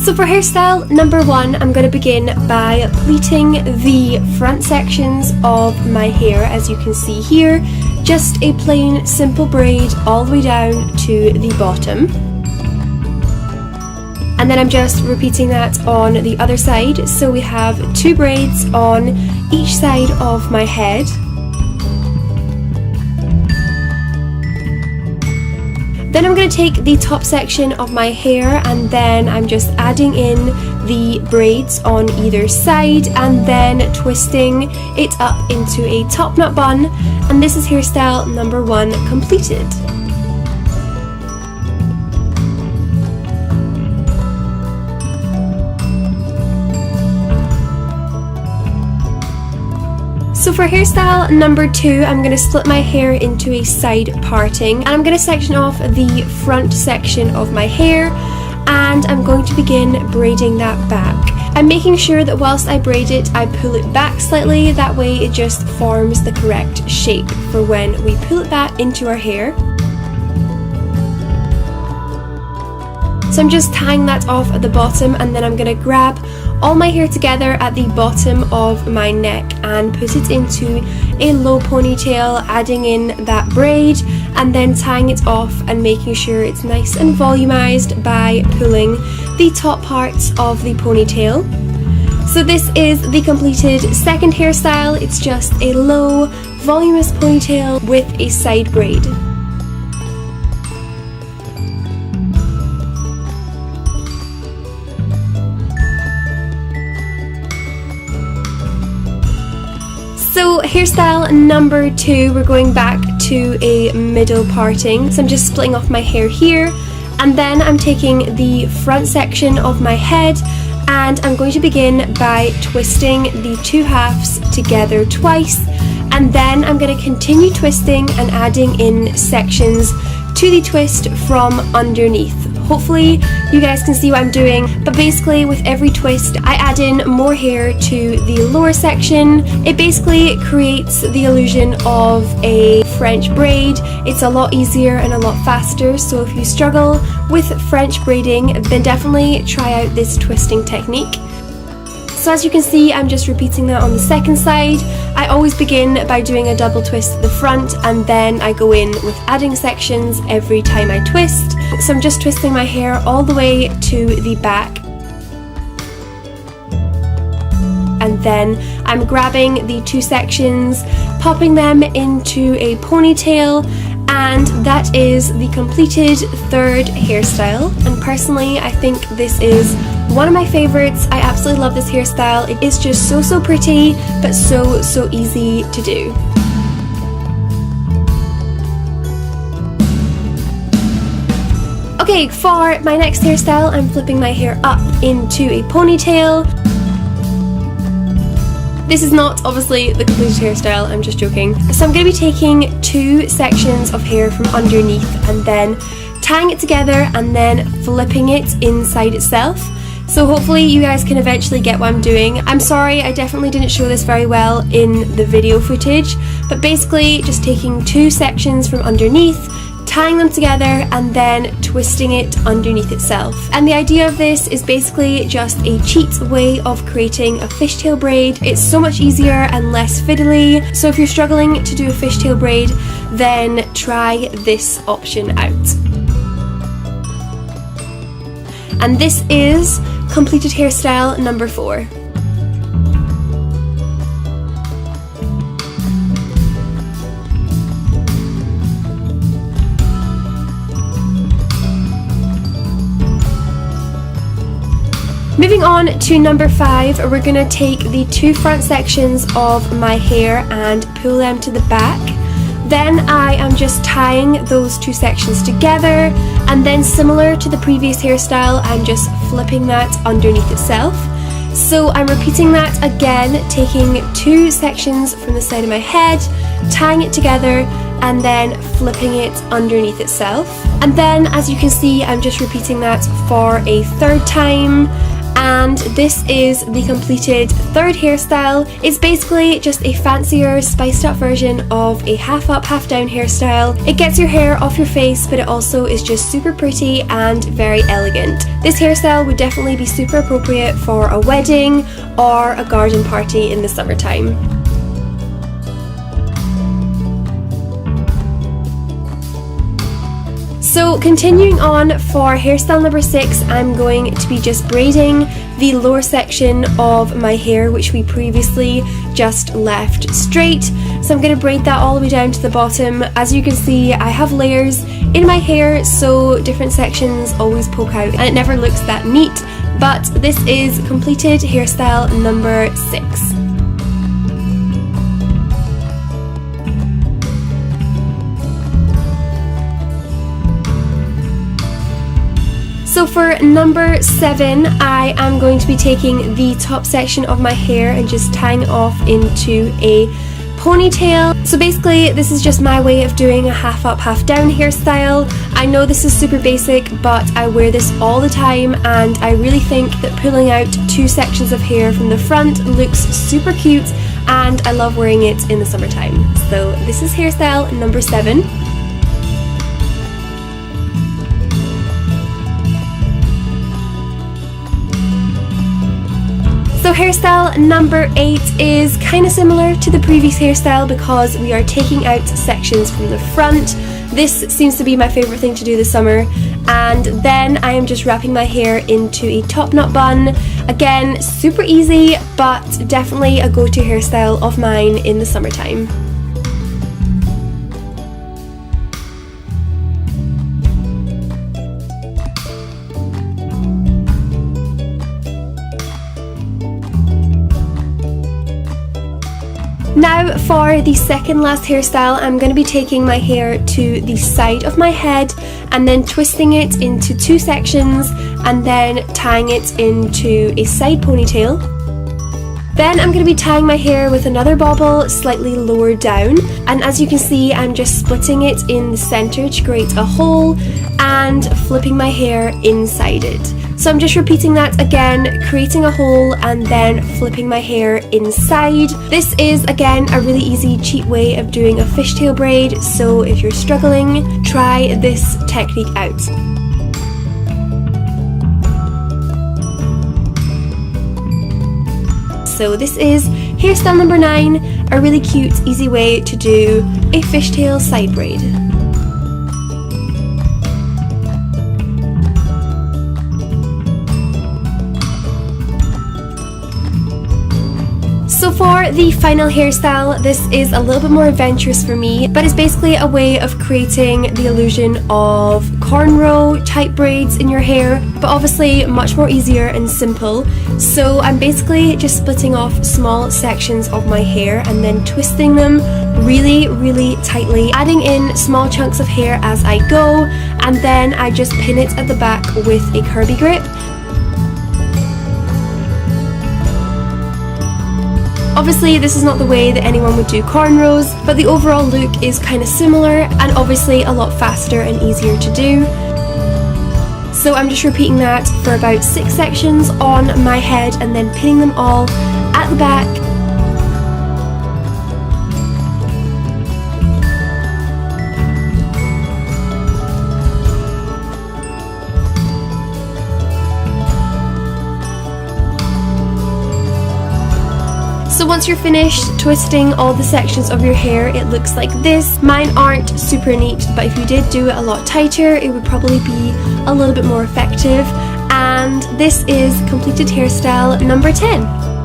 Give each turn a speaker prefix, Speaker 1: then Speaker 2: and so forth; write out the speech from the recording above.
Speaker 1: So for hairstyle number 1, I'm going to begin by pleating the front sections of my hair, as you can see here. Just a plain simple braid all the way down to the bottom. And then I'm just repeating that on the other side. So we have 2 braids on each side of my head. Then I'm going to take the top section of my hair and then I'm just adding in the braids on either side and then twisting it up into a top knot bun, and this is hairstyle number 1 completed. So for hairstyle number 2, I'm going to split my hair into a side parting, and I'm going to section off the front section of my hair, and I'm going to begin braiding that back. I'm making sure that whilst I braid it, I pull it back slightly, that way it just forms the correct shape for when we pull it back into our hair. So I'm just tying that off at the bottom, and then I'm going to grab all my hair together at the bottom of my neck and put it into a low ponytail, adding in that braid and then tying it off and making sure it's nice and volumized by pulling the top parts of the ponytail. So this is the completed second hairstyle. It's just a low, voluminous ponytail with a side braid. So hairstyle number 2, we're going back to a middle parting. So I'm just splitting off my hair here, and then I'm taking the front section of my head and I'm going to begin by twisting the 2 halves together twice, and then I'm going to continue twisting and adding in sections to the twist from underneath. Hopefully you guys can see what I'm doing, but basically with every twist I add in more hair to the lower section. It basically creates the illusion of a French braid. It's a lot easier and a lot faster, so if you struggle with French braiding, then definitely try out this twisting technique. So as you can see, I'm just repeating that on the second side. I always begin by doing a double twist at the front, and then I go in with adding sections every time I twist. So I'm just twisting my hair all the way to the back. And then I'm grabbing the 2 sections, popping them into a ponytail, and that is the completed third hairstyle. And personally, I think this is one of my favorites. I absolutely love this hairstyle. It is just so pretty, but so easy to do. Okay, for my next hairstyle, I'm flipping my hair up into a ponytail. This is not obviously the completed hairstyle, I'm just joking. So I'm going to be taking 2 sections of hair from underneath and then tying it together and then flipping it inside itself. So hopefully you guys can eventually get what I'm doing. I'm sorry, I definitely didn't show this very well in the video footage, but basically just taking 2 sections from underneath, tying them together and then twisting it underneath itself. And the idea of this is basically just a cheat way of creating a fishtail braid. It's so much easier and less fiddly, so if you're struggling to do a fishtail braid, then try this option out. And this is completed hairstyle number 4. Moving on to number 5, we're going to take the 2 front sections of my hair and pull them to the back. Then I am just tying those 2 sections together, and then similar to the previous hairstyle, I'm just flipping that underneath itself. So I'm repeating that again, taking 2 sections from the side of my head, tying it together, and then flipping it underneath itself. And then as you can see, I'm just repeating that for a 3rd time. and this is the completed third hairstyle. It's basically just a fancier, spiced up version of a half up, half down hairstyle. It gets your hair off your face, but it also is just super pretty and very elegant. This hairstyle would definitely be super appropriate for a wedding or a garden party in the summertime. So continuing on for hairstyle number 6, I'm going to be just braiding the lower section of my hair, which we previously just left straight. So I'm going to braid that all the way down to the bottom. As you can see, I have layers in my hair, so different sections always poke out and it never looks that neat, but this is completed hairstyle number 6. So for number 7, I am going to be taking the top section of my hair and just tying it off into a ponytail. So basically this is just my way of doing a half up, half down hairstyle. I know this is super basic, but I wear this all the time and I really think that pulling out 2 sections of hair from the front looks super cute and I love wearing it in the summertime. So this is hairstyle number 7. So hairstyle number 8 is kind of similar to the previous hairstyle because we are taking out sections from the front. This seems to be my favourite thing to do this summer, and then I am just wrapping my hair into a top knot bun. Again, super easy, but definitely a go-to hairstyle of mine in the summertime. Now for the second last hairstyle, I'm going to be taking my hair to the side of my head and then twisting it into 2 sections and then tying it into a side ponytail. Then I'm going to be tying my hair with another bobble slightly lower down, and as you can see I'm just splitting it in the centre to create a hole and flipping my hair inside it. So I'm just repeating that again, creating a hole and then flipping my hair inside. This is again a really easy, cheap way of doing a fishtail braid, so if you're struggling, try this technique out. So this is hairstyle number 9, a really cute, easy way to do a fishtail side braid. So for the final hairstyle, this is a little bit more adventurous for me, but it's basically a way of creating the illusion of cornrow type braids in your hair, but obviously much more easier and simple. So I'm basically just splitting off small sections of my hair and then twisting them really tightly, adding in small chunks of hair as I go, and then I just pin it at the back with a curby grip. Obviously this is not the way that anyone would do cornrows, but the overall look is kind of similar and obviously a lot faster and easier to do. So I'm just repeating that for about 6 sections on my head and then pinning them all at the back. So once you're finished twisting all the sections of your hair, it looks like this. Mine aren't super neat, but if you did do it a lot tighter, it would probably be a little bit more effective. And this is completed hairstyle number 10.